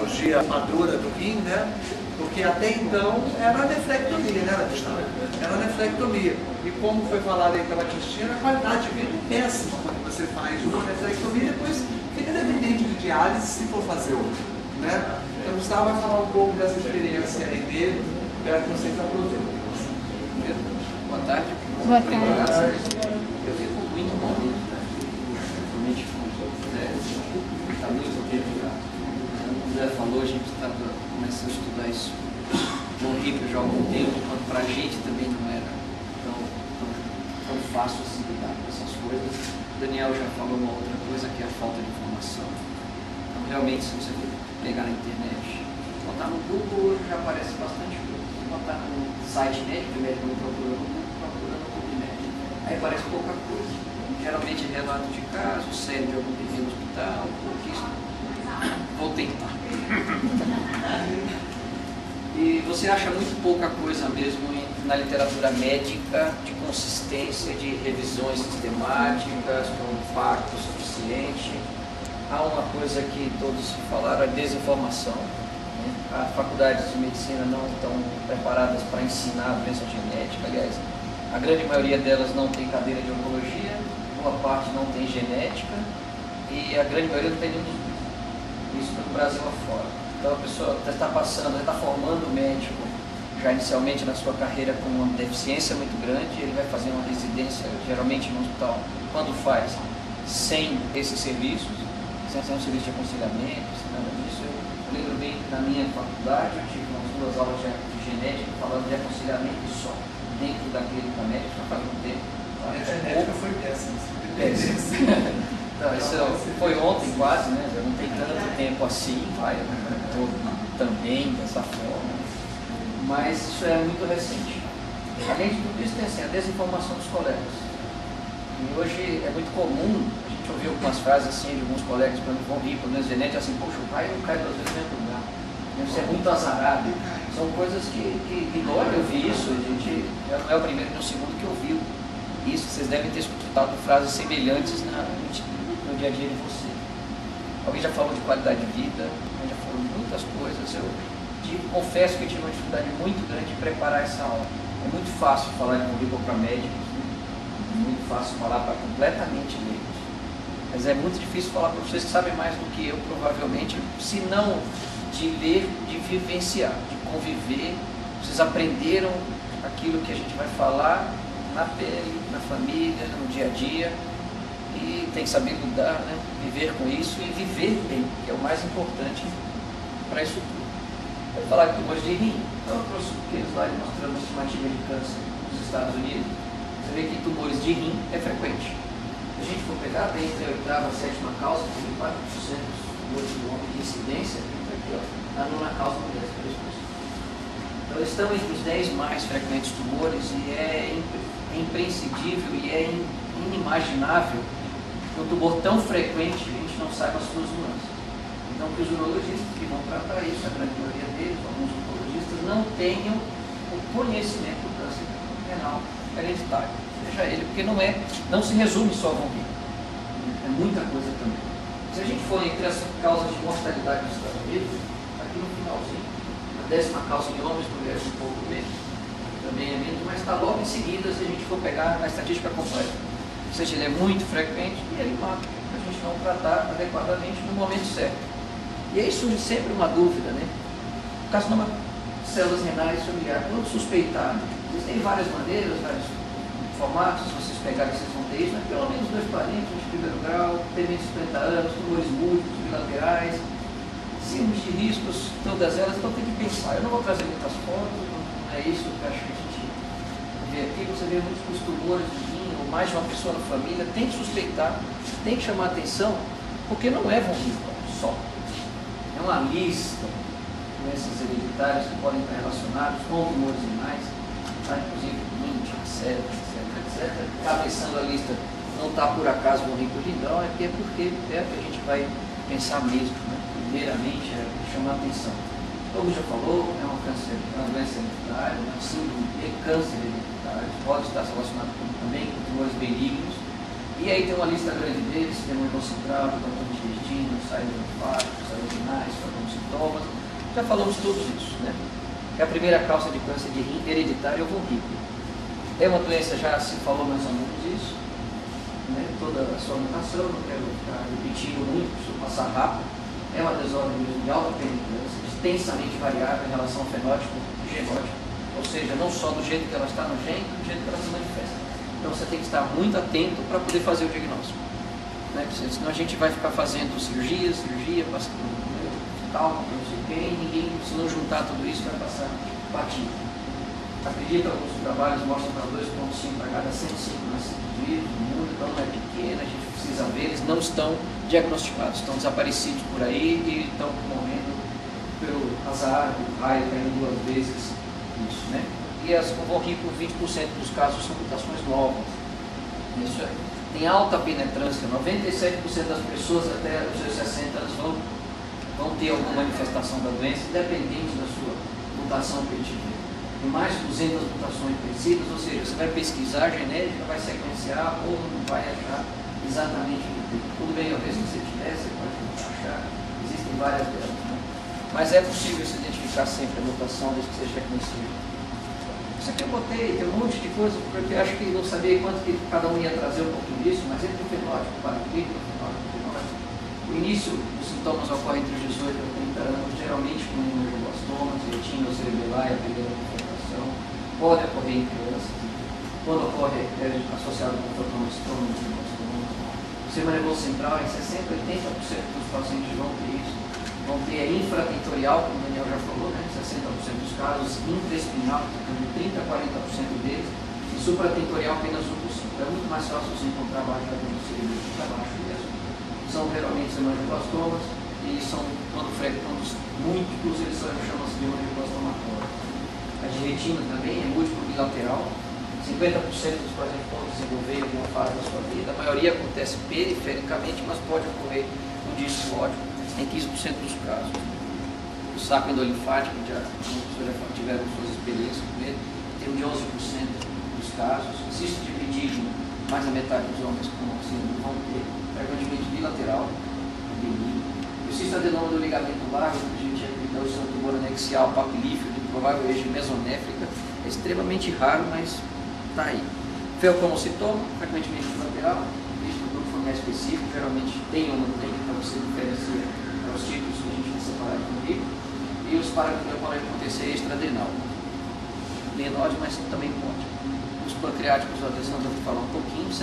cirurgia madura do rim, né? Porque até então era a nefrectomia, né, Gustavo? Era a nefrectomia. E como foi falado aí pela Cristina, a qualidade de vida é péssima quando você faz uma nefrectomia e depois fica dependente de diálise se for fazer outra, né? Então o Gustavo vai falar um pouco dessa experiência aí dele, espero que vocês aproveitem. Boa tarde. Boa tarde. Eu fico muito contente, realmente, está muito tempo já. O Zé falou, a gente estava começando a estudar isso no Rio já há algum tempo, quando para a gente também não era tão fácil assim lidar com essas coisas. O Daniel já falou uma outra coisa, que é a falta de informação. Então, realmente, se você pegar na internet, botar no Google, já aparece bastante coisa. Se botar no site médico, o médico não procura no Google, procura no Google Médico. Aí aparece pouca coisa. Geralmente é relato de caso, série de algum bebê no hospital, pouquíssimo. Vou tentar. E você acha muito pouca coisa mesmo na literatura médica de consistência, de revisões sistemáticas, com impacto suficiente. Há uma coisa que todos falaram, a desinformação. Né? As faculdades de medicina não estão preparadas para ensinar a doença genética. Aliás, a grande maioria delas não tem cadeira de oncologia, boa parte não tem genética e a grande maioria não tem nenhum dos dois. Isso no Brasil afora. Então a pessoa está passando, está formando o médico já inicialmente na sua carreira com uma deficiência muito grande, ele vai fazer uma residência, geralmente no hospital, quando faz, sem esses serviços, sem um serviço de aconselhamento, sem nada disso. Eu lembro bem que na minha faculdade eu tive umas 2 aulas de genética falando de aconselhamento só, dentro da clínica médica, já faz um tempo. A genética foi péssima. Não, isso foi ontem quase, né? Já não tem tanto tempo assim, vai também dessa forma, mas isso é muito recente. Além de tudo isso, tem assim, a desinformação dos colegas. E hoje é muito comum a gente ouvir algumas frases assim de alguns colegas quando vão rir por menos genética, assim, poxa, o pai não cai 2 vezes no mesmo lugar. Você é muito azarado. São coisas que dói ouvir isso, a gente já não é o primeiro nem o segundo que ouviu isso. Vocês devem ter escutado frases semelhantes no dia a dia de você. Alguém já falou de qualidade de vida, alguém já falou de muitas coisas. Eu confesso que eu tive uma dificuldade muito grande de preparar essa aula. É muito fácil falar de currículo para médicos, né? É muito fácil falar para completamente leigos. Mas é muito difícil falar para vocês que sabem mais do que eu, provavelmente, se não de ler, de vivenciar, de conviver. Vocês aprenderam aquilo que a gente vai falar na pele, na família, no dia a dia. E tem que saber lidar, né? Viver com isso e viver bem, que é o mais importante para isso tudo. Vou falar de tumores de rim. Então eu trouxe aqueles lá mostrando uma estimativa de câncer nos Estados Unidos. Você vê que tumores de rim é frequente. Se a gente for pegar bem entre a 8ª e a 7ª causa, tem 4% dos tumores do homem de incidência, aqui, ó, na 9ª causa mulher, 3%. Então eles estão entre os 10 mais frequentes tumores e é imprescindível e é inimaginável que um tumor tão frequente a gente não saiba as suas nuances. Então, que os urologistas que vão tratar isso, a grande maioria deles, alguns oncologistas, não tenham o conhecimento do câncer renal hereditário, seja ele, porque não se resume só a vomir. É muita coisa também. Se a gente for entre as causas de mortalidade dos Estados Unidos, aqui no finalzinho, a 10ª causa em homens, mulheres um pouco menos, também é menos, mas está logo em seguida se a gente for pegar a estatística completa. Ou seja, ele é muito frequente e ele mata, para a gente não tratar adequadamente no momento certo. E aí surge sempre uma dúvida, né? O carcinoma de células renais familiar, quando suspeitado, existem várias maneiras, vários formatos, se vocês pegarem, vocês vão ter isso, mas pelo menos 2 parentes de primeiro grau, pendentes de 50 anos, tumores múltiplos, bilaterais, síndromes de riscos, todas elas, então tem que pensar. Eu não vou trazer muitas fotos, não é isso que eu acho que a gente vê aqui. Você vê muitos tumores de rim, ou mais de uma pessoa na família, tem que suspeitar, tem que chamar atenção, porque não é von Hippel só. É uma lista de doenças hereditárias que podem estar relacionadas com tumores renais, tá? Inclusive rim, etc, etc. Cabeçando a lista não está por acaso von Hippel lindão, é porque é o que a gente vai pensar mesmo, né? Primeiramente é chamar atenção. Como já falou, é um câncer, é uma doença hereditária, é um síndrome de câncer hereditário, pode estar relacionado também com tumores benignos. E aí tem uma lista grande deles, tem um central, câncer de intestino, saída linfática, saída renais, alguns sintomas. Já falamos todos isso, né? É a primeira causa de câncer de rim hereditário é o von Hippel. É uma doença, já se falou mais ou menos isso, né? Toda a sua mutação, não quero ficar repetindo muito, preciso passar rápido. É uma desordem mesmo de alta penetrância, extensamente variável em relação ao fenótipo e genótipo, ou seja, não só do jeito que ela está no gene, do jeito que ela se manifesta. Então você tem que estar muito atento para poder fazer o diagnóstico, né? Senão a gente vai ficar fazendo cirurgia, passando tal, não sei quem, ninguém, se não juntar tudo isso, vai passar batido. Acredito que alguns trabalhos mostram para 2,5 para cada 105 nascidos vivos no mundo, então não é pequeno, a gente precisa ver, eles não estão diagnosticados, estão desaparecidos por aí e estão morrendo pelo azar, o raio caindo 2 vezes, isso, né? E as von Hippel, 20% dos casos são mutações novas. Isso é, tem alta penetrância, 97% das pessoas até os seus 60 anos vão ter alguma manifestação da doença, independente da sua mutação que ele tiver. Tem mais de 200 mutações conhecidas, ou seja, você vai pesquisar a genética, vai sequenciar ou não vai achar exatamente o que tem. Tudo bem, às vezes, se você tiver, você pode achar, existem várias delas, né? Mas é possível se identificar sempre a mutação desde que seja reconhecida. Isso aqui eu botei, tem um monte de coisa, porque eu acho que não sabia quanto que cada um ia trazer um pouquinho disso, mas entre o fenótipo, o paracrito, o início dos sintomas ocorre entre os 18 e 30 anos, geralmente com neuroblastomas, retina ou cerebelar, a primeira manifestação, pode ocorrer em crianças. Quando ocorre, é associado com fotonistroma, neuroblastoma. O sistema nervoso central, em 60% a 80% dos pacientes vão ter isso. Vão ter a infratentorial, como o Daniel já falou, né? 60% dos casos, intraespinal, de 30% a 40% deles, e supratentorial apenas 1%. É muito mais fácil você encontrar baixo da do cérebro para baixo mesmo. São geralmente hemangioblastomas e são, quando múltiplos, eles chamam-se de hemangioblastomatórios. A de retina também é múltiplo bilateral. 50% dos pacientes podem desenvolver em alguma fase da sua vida. A maioria acontece perifericamente, mas pode ocorrer no disco óptico em 15% dos casos. O saco endolinfático, já tiveram suas experiências com ele, tem de 11% dos casos. Cisto de epidídimo, mais da metade dos homens com síndrome vão ter frequentemente bilateral, benigno. O cisto adenoma do ligamento largo, que a gente acredita o seu tumor anexial papilífero, de provável eixo mesonéfrica, é extremamente raro, mas está aí. Feocromocitoma, frequentemente bilateral, visto o grupo familiar específico, geralmente tem ou não tem, para você diferenciar os tipos que a gente vai separar aqui. E os paracritos podem acontecer extradenal. Menores, mas também pode. Os pancreáticos, a Alessandra vai falar um pouquinho, 77%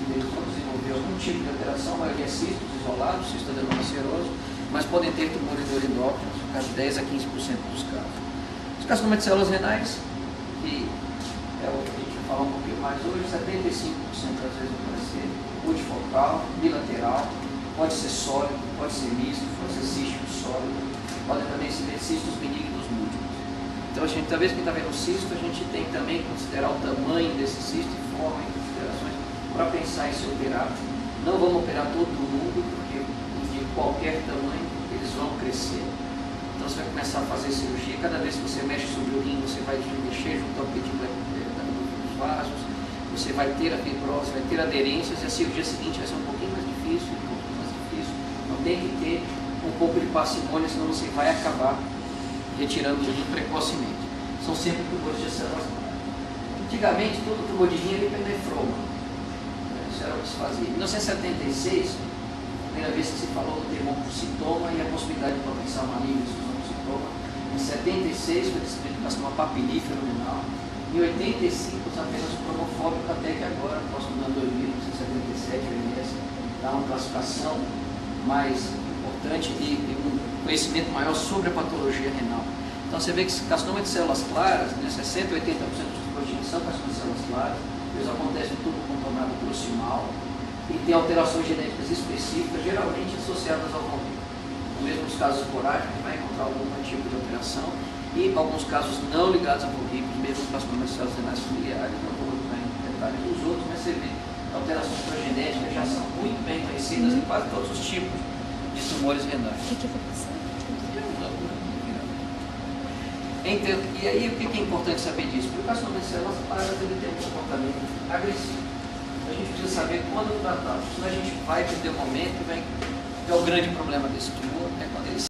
deles vão desenvolver algum tipo de alteração, a maioria cistos isolados, cisto adenomaceroso, mas podem ter tumores neuroendócrinos, no caso 10 a 15% dos casos. Os carcinomas de células renais, que é o que a gente vai falar um pouquinho mais hoje, 75% às vezes pode ser multifocal, bilateral, pode ser sólido, pode ser misto, pode ser cístico sólido, pode também ser cistos benignos múltiplos. Então, a gente, talvez quem está vendo o cisto, a gente tem também que considerar o tamanho desse cisto e forma em considerações para pensar em se operar. Não vamos operar todo mundo, porque de qualquer tamanho eles vão crescer. Então, você vai começar a fazer cirurgia. Cada vez que você mexe sobre o rim, você vai mexer junto ao pedículo dos vasos, você vai ter a fibrose, vai ter aderências, e a cirurgia seguinte vai ser um pouquinho mais difícil, Então, tem que ter um pouco de parcimônia, senão você vai acabar retirando o rim precocemente. São sempre tumores de células claras. Antigamente, todo tumor de rim era hipernefroma. Isso era o que se fazia. Em 1976, a primeira vez que se falou do termo oncocitoma e a possibilidade de potencial maligno de oncocitoma. Em 76, foi descrito uma papilífero renal. Em 85, apenas o cromofóbico, até que agora, no próximo ano 2077, o IMS dá uma classificação mais importante e um conhecimento maior sobre a patologia renal. Então você vê que carcinoma de células claras, né, 60% a 80% dos proteínas são carcinoma de células claras, eles acontecem tudo contornado proximal e tem alterações genéticas específicas, geralmente associadas ao von Hippel. Mesmo nos casos esporádicos, vai encontrar algum tipo de alteração e alguns casos não ligados ao von Hippel, mesmo carcinoma de células renais familiares, não vou entrar em detalhes dos outros, mas você vê alterações progenéticas já são muito bem conhecidas em quase todos os tipos de tumores renais. E aí, o que é importante saber disso? Porque o carcinoma de células claras ele tem um comportamento agressivo. A gente precisa saber quando tratar, senão a gente vai perder o momento e vai ter o grande problema desse tumor.